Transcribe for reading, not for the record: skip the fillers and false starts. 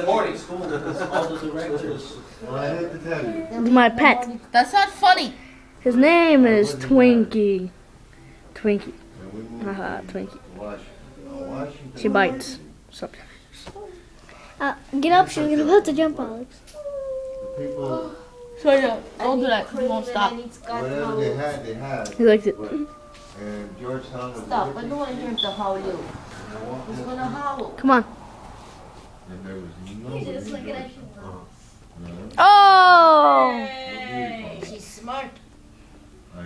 morning school because all the directors. My pet. That's not funny. His name is Twinkie. Twinkie. Haha, Twinkie. She bites sometimes. Get up, she's about to jump, Alex. So yeah, don't do that. You won't stop. Whatever they had. He likes it. And Georgetown was Stop. I don't want to hear him to howl you. He's gonna howl. Come on. And there was Oh! She's smart. I